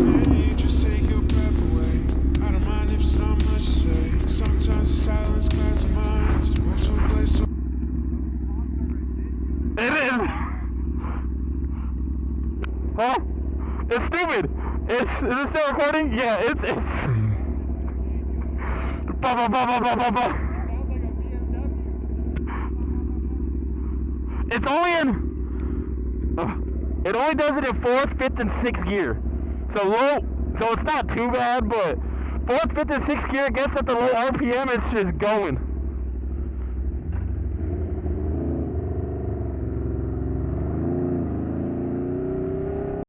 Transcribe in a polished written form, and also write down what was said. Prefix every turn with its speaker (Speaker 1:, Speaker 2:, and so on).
Speaker 1: me, just take your breath away. I don't mind if it's not much to say. Sometimes the silence clouds the mind. Just move to a place.
Speaker 2: It is. Huh? It's stupid. Is it still recording? Yeah, it's. Ba ba ba ba ba ba ba.
Speaker 3: Sounds like a BMW.
Speaker 2: It's only in. It only does it in 4th, 5th, and 6th gear. So low. So it's not too bad, but 4th, 5th, and 6th gear gets at the low RPM. It's just going.